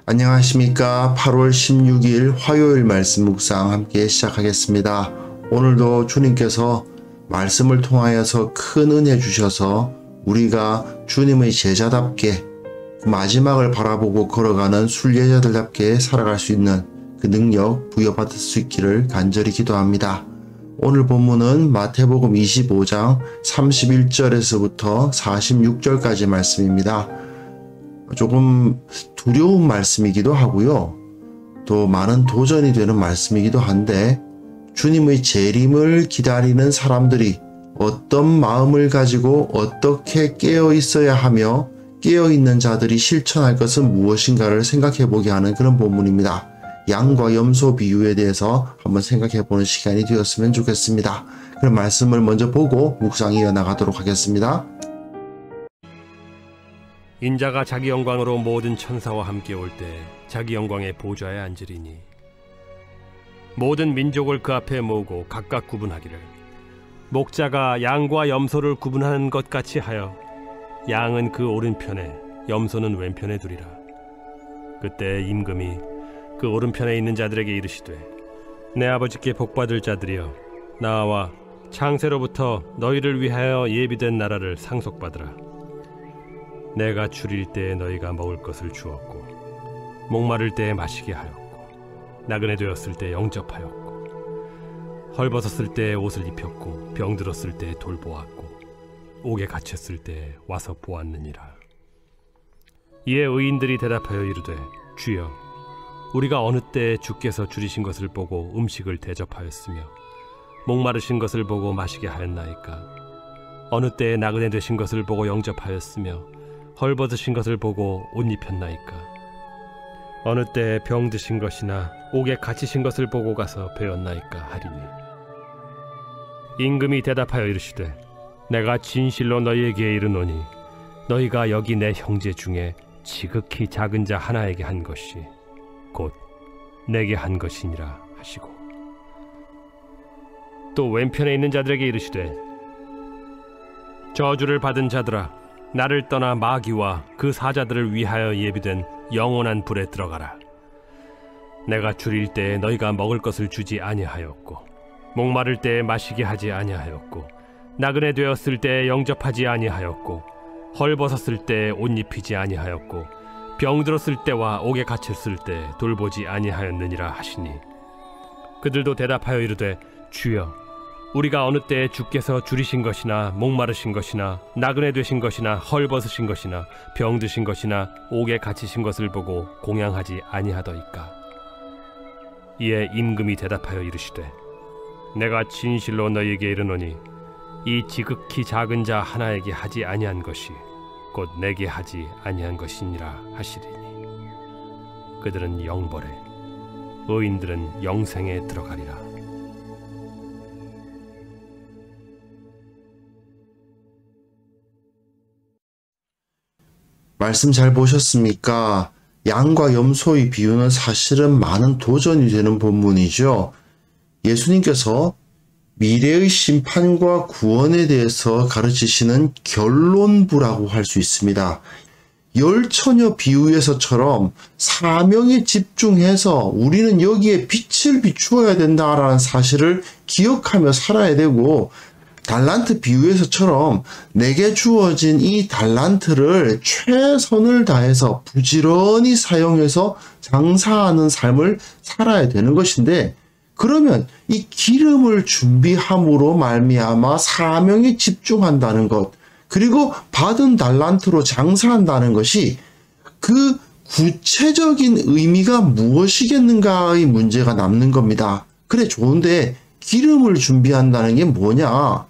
안녕하십니까. 8월 16일 화요일 말씀 묵상 함께 시작하겠습니다. 오늘도 주님께서 말씀을 통하여서 큰 은혜 주셔서 우리가 주님의 제자답게 마지막을 바라보고 걸어가는 순례자들답게 살아갈 수 있는 그 능력 부여받을 수 있기를 간절히 기도합니다. 오늘 본문은 마태복음 25장 31절에서부터 46절까지 말씀입니다. 조금 두려운 말씀이기도 하고요. 또 많은 도전이 되는 말씀이기도 한데 주님의 재림을 기다리는 사람들이 어떤 마음을 가지고 어떻게 깨어 있어야 하며 깨어 있는 자들이 실천할 것은 무엇인가를 생각해 보게 하는 그런 본문입니다. 양과 염소 비유에 대해서 한번 생각해 보는 시간이 되었으면 좋겠습니다. 그럼 말씀을 먼저 보고 묵상 이어나가도록 하겠습니다. 인자가 자기 영광으로 모든 천사와 함께 올 때 자기 영광의 보좌에 앉으리니 모든 민족을 그 앞에 모으고 각각 구분하기를 목자가 양과 염소를 구분하는 것 같이 하여 양은 그 오른편에 염소는 왼편에 두리라. 그때 임금이 그 오른편에 있는 자들에게 이르시되 내 아버지께 복받을 자들이여 나와 창세로부터 너희를 위하여 예비된 나라를 상속받으라. 내가 줄일 때에 너희가 먹을 것을 주었고 목마를 때에 마시게 하였고 나그네 되었을 때 영접하였고 헐벗었을 때에 옷을 입혔고 병들었을 때에 돌보았고 옥에 갇혔을 때에 와서 보았느니라. 이에 의인들이 대답하여 이르되 주여 우리가 어느 때에 주께서 줄이신 것을 보고 음식을 대접하였으며 목마르신 것을 보고 마시게 하였나이까? 어느 때에 나그네 되신 것을 보고 영접하였으며 헐벗으신 것을 보고 옷 입혔나이까? 어느 때에 병드신 것이나 옥에 갇히신 것을 보고 가서 배웠나이까 하리니 임금이 대답하여 이르시되 내가 진실로 너희에게 이르노니 너희가 여기 내 형제 중에 지극히 작은 자 하나에게 한 것이 곧 내게 한 것이니라 하시고 또 왼편에 있는 자들에게 이르시되 저주를 받은 자들아 나를 떠나 마귀와 그 사자들을 위하여 예비된 영원한 불에 들어가라. 내가 줄일 때에 너희가 먹을 것을 주지 아니하였고 목마를 때에 마시게 하지 아니하였고 나그네 되었을 때에 영접하지 아니하였고 헐벗었을 때에 옷 입히지 아니하였고 병들었을 때와 옥에 갇혔을 때 돌보지 아니하였느니라 하시니 그들도 대답하여 이르되 주여 우리가 어느 때에 주께서 줄이신 것이나 목마르신 것이나 나그네 되신 것이나 헐벗으신 것이나 병드신 것이나 옥에 갇히신 것을 보고 공양하지 아니하더이까? 이에 임금이 대답하여 이르시되 내가 진실로 너희에게 이르노니 이 지극히 작은 자 하나에게 하지 아니한 것이 곧 내게 하지 아니한 것이니라 하시리니 그들은 영벌에 의인들은 영생에 들어가리라. 말씀 잘 보셨습니까? 양과 염소의 비유는 사실은 많은 도전이 되는 본문이죠. 예수님께서 미래의 심판과 구원에 대해서 가르치시는 결론부라고 할 수 있습니다. 열 처녀 비유에서처럼 사명에 집중해서 우리는 여기에 빛을 비추어야 된다라는 사실을 기억하며 살아야 되고, 달란트 비유에서처럼 내게 주어진 이 달란트를 최선을 다해서 부지런히 사용해서 장사하는 삶을 살아야 되는 것인데, 그러면 이 기름을 준비함으로 말미암아 사명에 집중한다는 것, 그리고 받은 달란트로 장사한다는 것이 그 구체적인 의미가 무엇이겠는가의 문제가 남는 겁니다. 그래, 좋은데 기름을 준비한다는 게 뭐냐?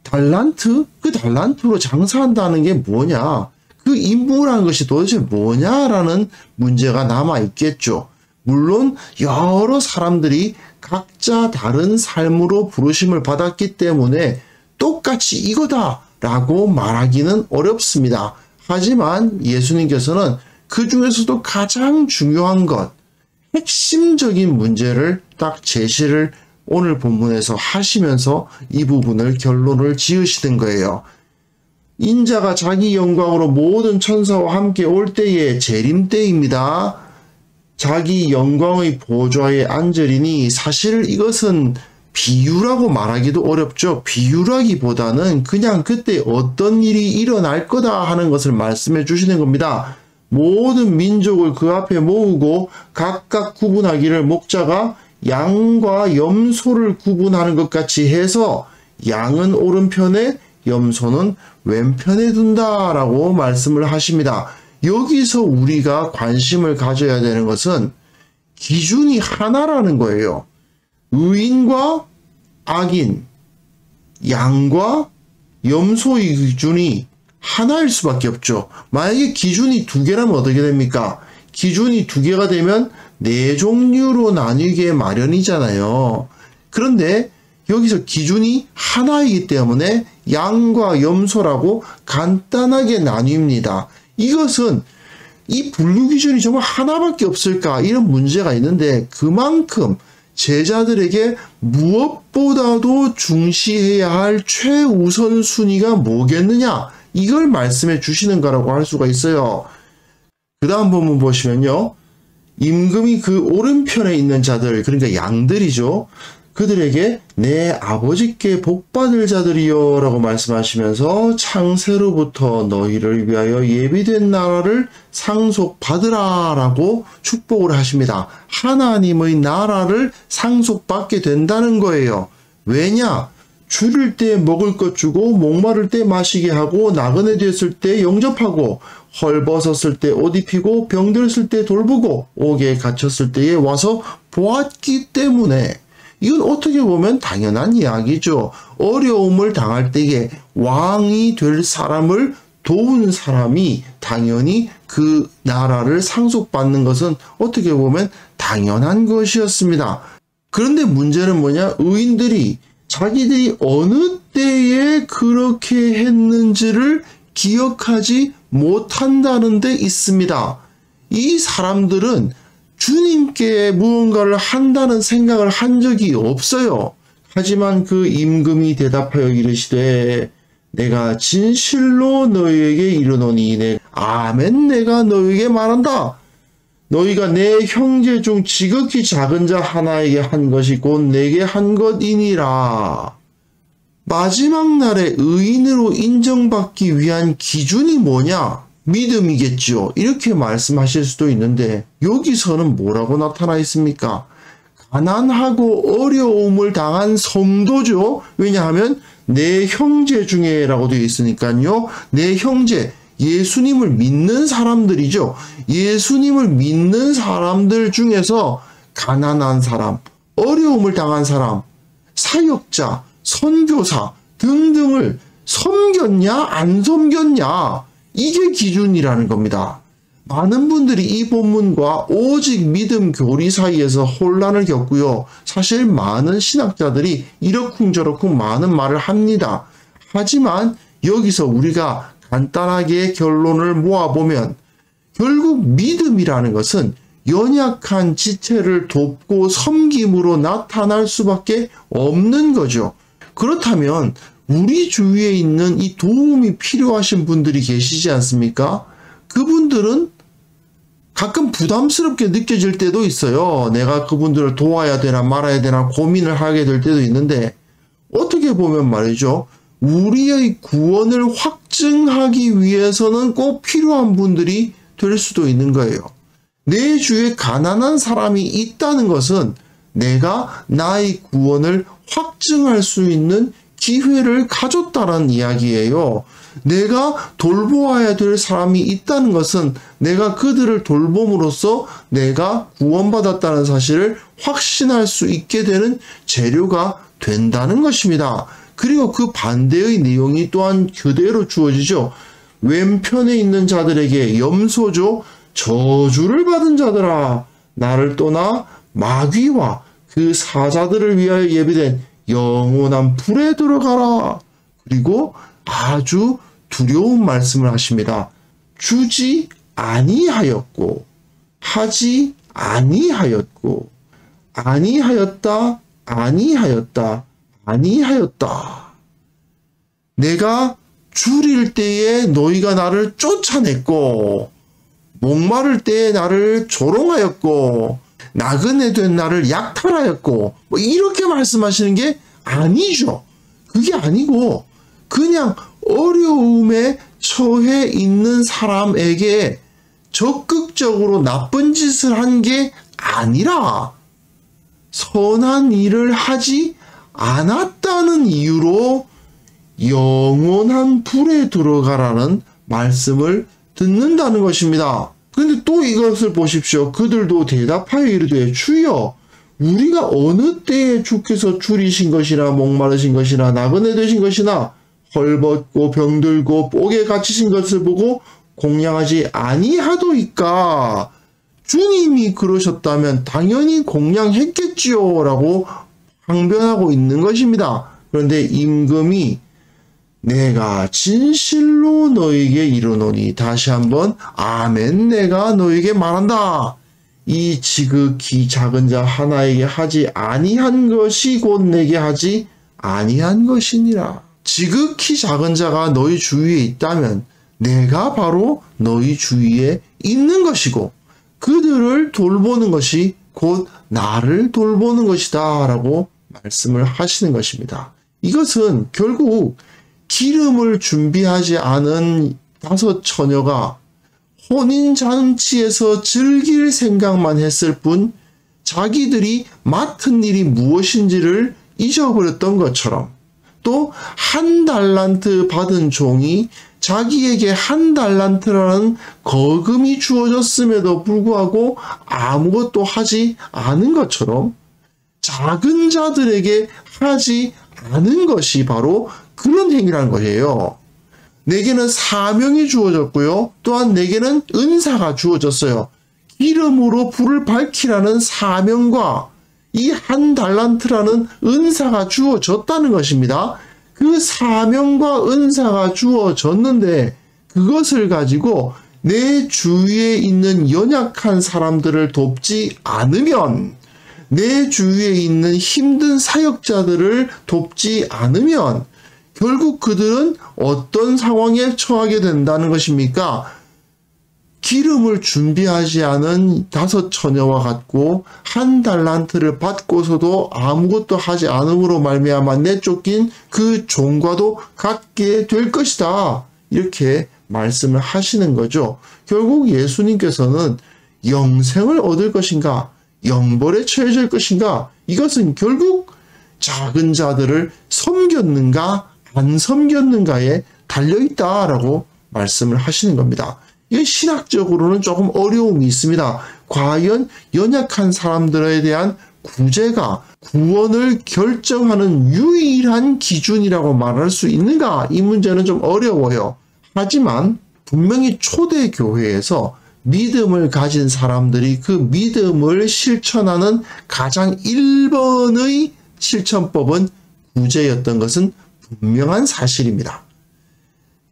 달란트? 그 달란트로 장사한다는 게 뭐냐? 그 임무라는 것이 도대체 뭐냐라는 문제가 남아있겠죠. 물론 여러 사람들이 각자 다른 삶으로 부르심을 받았기 때문에 똑같이 이거다 라고 말하기는 어렵습니다. 하지만 예수님께서는 그 중에서도 가장 중요한 것, 핵심적인 문제를 딱 제시를 오늘 본문에서 하시면서 이 부분을 결론을 지으시는 거예요. 인자가 자기 영광으로 모든 천사와 함께 올 때의 재림 때입니다. 자기 영광의 보좌에 앉으리니, 사실 이것은 비유라고 말하기도 어렵죠. 비유라기보다는 그냥 그때 어떤 일이 일어날 거다 하는 것을 말씀해 주시는 겁니다. 모든 민족을 그 앞에 모으고 각각 구분하기를, 목자가 양과 염소를 구분하는 것 같이 해서 양은 오른편에 염소는 왼편에 둔다라고 말씀을 하십니다. 여기서 우리가 관심을 가져야 되는 것은 기준이 하나라는 거예요. 의인과 악인, 양과 염소의 기준이 하나일 수밖에 없죠. 만약에 기준이 두 개라면 어떻게 됩니까? 기준이 두 개가 되면 네 종류로 나뉘게 마련이잖아요. 그런데 여기서 기준이 하나이기 때문에 양과 염소라고 간단하게 나뉩니다. 이것은 이 분류 기준이 정말 하나밖에 없을까, 이런 문제가 있는데, 그만큼 제자들에게 무엇보다도 중시해야 할 최우선 순위가 뭐겠느냐, 이걸 말씀해 주시는 거라고 할 수가 있어요. 그 다음 본문 보시면요, 임금이 그 오른편에 있는 자들, 그러니까 양들이죠, 그들에게 내 아버지께 복받을 자들이여 라고 말씀하시면서 창세로부터 너희를 위하여 예비된 나라를 상속받으라 라고 축복을 하십니다. 하나님의 나라를 상속받게 된다는 거예요. 왜냐? 줄일 때 먹을 것 주고, 목마를 때 마시게 하고, 나그네 되었을 때 영접하고, 헐벗었을 때 옷 입히고, 병들었을 때 돌보고, 옥에 갇혔을 때에 와서 보았기 때문에, 이건 어떻게 보면 당연한 이야기죠. 어려움을 당할 때에 왕이 될 사람을 도운 사람이 당연히 그 나라를 상속받는 것은 어떻게 보면 당연한 것이었습니다. 그런데 문제는 뭐냐? 의인들이 자기들이 어느 때에 그렇게 했는지를 기억하지 못한다는 데 있습니다. 이 사람들은 주님께 무언가를 한다는 생각을 한 적이 없어요. 하지만 그 임금이 대답하여 이르시되 내가 진실로 너희에게 이르노니, 아멘, 내가 너희에게 말한다. 너희가 내 형제 중 지극히 작은 자 하나에게 한 것이 곧 내게 한 것이니라. 마지막 날에 의인으로 인정받기 위한 기준이 뭐냐? 믿음이겠죠. 이렇게 말씀하실 수도 있는데, 여기서는 뭐라고 나타나 있습니까? 가난하고 어려움을 당한 성도죠. 왜냐하면 내 형제 중에 라고 되어 있으니까요. 내 형제, 예수님을 믿는 사람들이죠. 예수님을 믿는 사람들 중에서 가난한 사람, 어려움을 당한 사람, 사역자, 선교사 등등을 섬겼냐 안 섬겼냐, 이게 기준이라는 겁니다. 많은 분들이 이 본문과 오직 믿음 교리 사이에서 혼란을 겪고요. 사실 많은 신학자들이 이러쿵저러쿵 많은 말을 합니다. 하지만 여기서 우리가 간단하게 결론을 모아보면 결국 믿음이라는 것은 연약한 지체를 돕고 섬김으로 나타날 수밖에 없는 거죠. 그렇다면 우리 주위에 있는 이 도움이 필요하신 분들이 계시지 않습니까? 그분들은 가끔 부담스럽게 느껴질 때도 있어요. 내가 그분들을 도와야 되나 말아야 되나 고민을 하게 될 때도 있는데, 어떻게 보면 말이죠, 우리의 구원을 확증하기 위해서는 꼭 필요한 분들이 될 수도 있는 거예요. 내 주위에 가난한 사람이 있다는 것은 내가 나의 구원을 확증할 수 있는 기회를 가졌다는 이야기예요. 내가 돌보아야 될 사람이 있다는 것은 내가 그들을 돌봄으로써 내가 구원받았다는 사실을 확신할 수 있게 되는 재료가 된다는 것입니다. 그리고 그 반대의 내용이 또한 그대로 주어지죠. 왼편에 있는 자들에게 염소죠. 저주를 받은 자들아, 나를 떠나 마귀와 그 사자들을 위하여 예비된 영원한 불에 들어가라. 그리고 아주 두려운 말씀을 하십니다. 주지 아니하였고 하지 아니하였고 아니하였다 아니하였다 아니하였다. 내가 줄일 때에 너희가 나를 쫓아냈고 목마를 때에 나를 조롱하였고 나그네 된 나를 약탈하였고 뭐 이렇게 말씀하시는 게 아니죠. 그게 아니고 그냥 어려움에 처해 있는 사람에게 적극적으로 나쁜 짓을 한 게 아니라 선한 일을 하지 않았다는 이유로 영원한 불에 들어가라는 말씀을 듣는다는 것입니다. 근데 또 이것을 보십시오. 그들도 대답하여 이르되 주여 우리가 어느 때에 주께서 줄이신 것이나 목마르신 것이나 나그네 되신 것이나 헐벗고 병들고 옥에 갇히신 것을 보고 공양하지 아니하도이까. 주님이 그러셨다면 당연히 공양했겠지요 라고 항변하고 있는 것입니다. 그런데 임금이 내가 진실로 너에게 이르노니, 다시 한번 아멘, 내가 너에게 말한다. 이 지극히 작은 자 하나에게 하지 아니한 것이 곧 내게 하지 아니한 것이니라. 지극히 작은 자가 너희 주위에 있다면 내가 바로 너희 주위에 있는 것이고 그들을 돌보는 것이 곧 나를 돌보는 것이다 라고 말씀을 하시는 것입니다. 이것은 결국 기름을 준비하지 않은 5 처녀가 혼인잔치에서 즐길 생각만 했을 뿐 자기들이 맡은 일이 무엇인지를 잊어버렸던 것처럼, 또 1 달란트 받은 종이 자기에게 1 달란트라는 거금이 주어졌음에도 불구하고 아무것도 하지 않은 것처럼 작은 자들에게 하지 않은 것이 바로 그런 행위라는 것이에요. 내게는 사명이 주어졌고요. 또한 내게는 은사가 주어졌어요. 기름으로 불을 밝히라는 사명과 이 1 달란트라는 은사가 주어졌다는 것입니다. 그 사명과 은사가 주어졌는데 그것을 가지고 내 주위에 있는 연약한 사람들을 돕지 않으면, 내 주위에 있는 힘든 사역자들을 돕지 않으면 결국 그들은 어떤 상황에 처하게 된다는 것입니까? 기름을 준비하지 않은 5 처녀와 같고 1 달란트를 받고서도 아무것도 하지 않음으로 말미암아 내쫓긴 그 종과도 같게 될 것이다. 이렇게 말씀을 하시는 거죠. 결국 예수님께서는 영생을 얻을 것인가, 영벌에 처해질 것인가, 이것은 결국 작은 자들을 섬겼는가 안 섬겼는가에 달려있다라고 말씀을 하시는 겁니다. 이 신학적으로는 조금 어려움이 있습니다. 과연 연약한 사람들에 대한 구제가 구원을 결정하는 유일한 기준이라고 말할 수 있는가? 이 문제는 좀 어려워요. 하지만 분명히 초대교회에서 믿음을 가진 사람들이 그 믿음을 실천하는 가장 1번의 실천법은 구제였던 것은 분명한 사실입니다.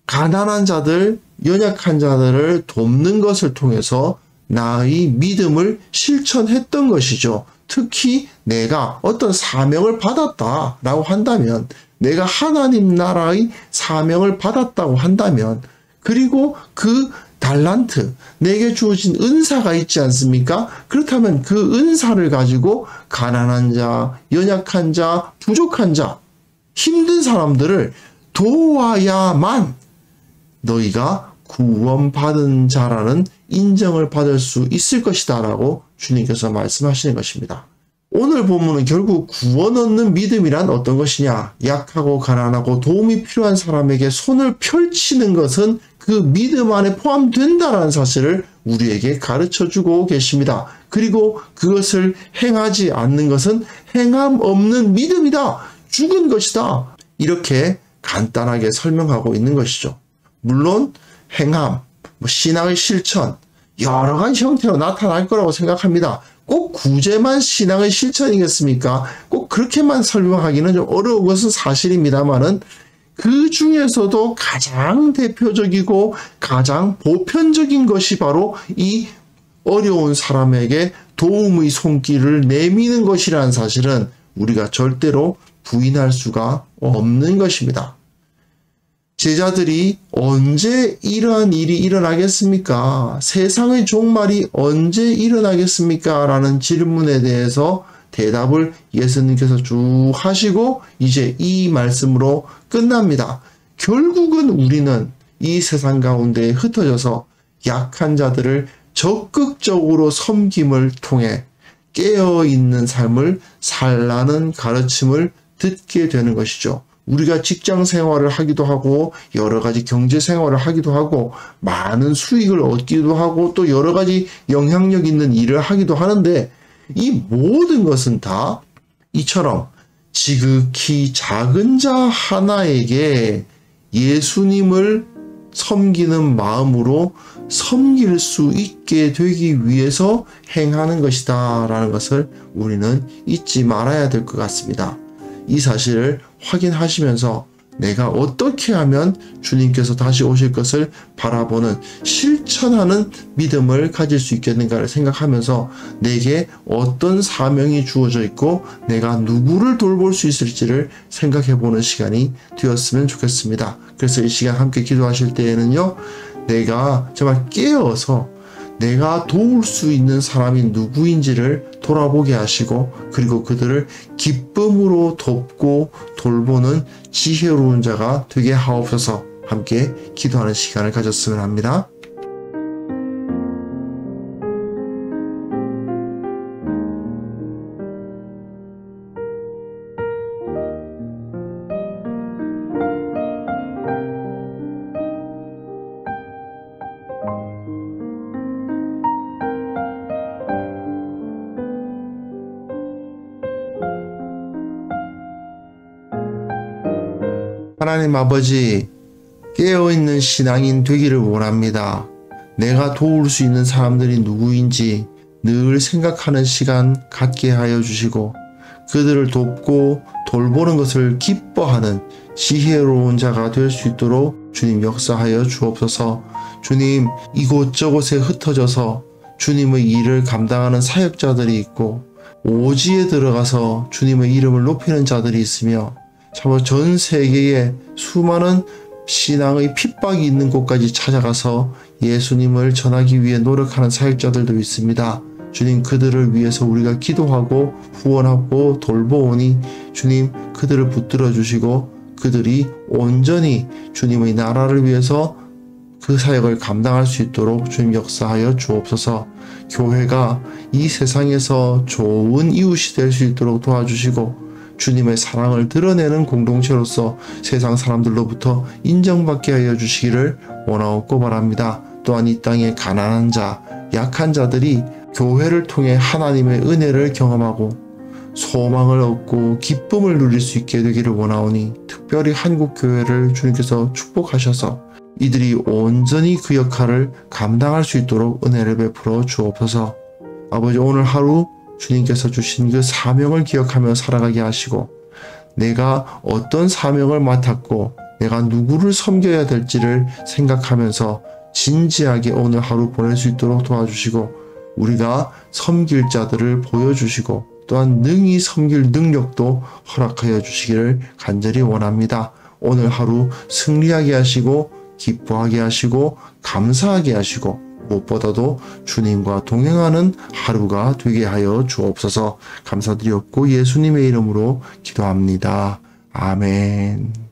가난한 자들, 연약한 자들을 돕는 것을 통해서 나의 믿음을 실천했던 것이죠. 특히 내가 어떤 사명을 받았다라고 한다면, 내가 하나님 나라의 사명을 받았다고 한다면, 그리고 그 달란트, 내게 주어진 은사가 있지 않습니까? 그렇다면 그 은사를 가지고 가난한 자, 연약한 자, 부족한 자, 힘든 사람들을 도와야만 너희가 구원받은 자라는 인정을 받을 수 있을 것이다 라고 주님께서 말씀하시는 것입니다. 오늘 본문은 결국 구원 얻는 믿음이란 어떤 것이냐? 약하고 가난하고 도움이 필요한 사람에게 손을 펼치는 것은 그 믿음 안에 포함된다는 사실을 우리에게 가르쳐주고 계십니다. 그리고 그것을 행하지 않는 것은 행함 없는 믿음이다. 죽은 것이다. 이렇게 간단하게 설명하고 있는 것이죠. 물론 행함, 신앙의 실천, 여러 가지 형태로 나타날 거라고 생각합니다. 꼭 구제만 신앙의 실천이겠습니까? 꼭 그렇게만 설명하기는 좀 어려운 것은 사실입니다만은 그 중에서도 가장 대표적이고 가장 보편적인 것이 바로 이 어려운 사람에게 도움의 손길을 내미는 것이라는 사실은 우리가 절대로 부인할 수가 없는 것입니다. 제자들이 언제 이러한 일이 일어나겠습니까? 세상의 종말이 언제 일어나겠습니까? 라는 질문에 대해서 대답을 예수님께서 쭉 하시고 이제 이 말씀으로 끝납니다. 결국은 우리는 이 세상 가운데 흩어져서 약한 자들을 적극적으로 섬김을 통해 깨어있는 삶을 살라는 가르침을 듣게 되는 것이죠. 우리가 직장 생활을 하기도 하고 여러 가지 경제 생활을 하기도 하고 많은 수익을 얻기도 하고 또 여러 가지 영향력 있는 일을 하기도 하는데 이 모든 것은 다 이처럼 지극히 작은 자 하나에게 예수님을 섬기는 마음으로 섬길 수 있게 되기 위해서 행하는 것이다 라는 것을 우리는 잊지 말아야 될 것 같습니다. 이 사실을 확인하시면서 내가 어떻게 하면 주님께서 다시 오실 것을 바라보는 실천하는 믿음을 가질 수 있겠는가를 생각하면서 내게 어떤 사명이 주어져 있고 내가 누구를 돌볼 수 있을지를 생각해 보는 시간이 되었으면 좋겠습니다. 그래서 이 시간 함께 기도하실 때에는요, 내가 정말 깨어서 내가 도울 수 있는 사람이 누구인지를 돌아보게 하시고 그리고 그들을 기쁨으로 돕고 돌보는 지혜로운 자가 되게 하옵소서. 함께 기도하는 시간을 가졌으면 합니다. 하나님 아버지, 깨어있는 신앙인 되기를 원합니다. 내가 도울 수 있는 사람들이 누구인지 늘 생각하는 시간 갖게 하여 주시고 그들을 돕고 돌보는 것을 기뻐하는 지혜로운 자가 될 수 있도록 주님 역사하여 주옵소서. 주님, 이곳저곳에 흩어져서 주님의 일을 감당하는 사역자들이 있고 오지에 들어가서 주님의 이름을 높이는 자들이 있으며 참 전 세계에 수많은 신앙의 핍박이 있는 곳까지 찾아가서 예수님을 전하기 위해 노력하는 사역자들도 있습니다. 주님, 그들을 위해서 우리가 기도하고 후원하고 돌보오니 주님, 그들을 붙들어 주시고 그들이 온전히 주님의 나라를 위해서 그 사역을 감당할 수 있도록 주님 역사하여 주옵소서. 교회가 이 세상에서 좋은 이웃이 될 수 있도록 도와주시고 주님의 사랑을 드러내는 공동체로서 세상 사람들로부터 인정받게 하여 주시기를 원하옵고 바랍니다. 또한 이 땅의 가난한 자, 약한 자들이 교회를 통해 하나님의 은혜를 경험하고 소망을 얻고 기쁨을 누릴 수 있게 되기를 원하오니 특별히 한국교회를 주님께서 축복하셔서 이들이 온전히 그 역할을 감당할 수 있도록 은혜를 베풀어 주옵소서. 아버지, 오늘 하루 주님께서 주신 그 사명을 기억하며 살아가게 하시고 내가 어떤 사명을 맡았고 내가 누구를 섬겨야 될지를 생각하면서 진지하게 오늘 하루 보낼 수 있도록 도와주시고 우리가 섬길 자들을 보여주시고 또한 능히 섬길 능력도 허락하여 주시기를 간절히 원합니다. 오늘 하루 승리하게 하시고 기뻐하게 하시고 감사하게 하시고 무엇보다도 주님과 동행하는 하루가 되게 하여 주옵소서. 감사드리옵고 예수님의 이름으로 기도합니다. 아멘.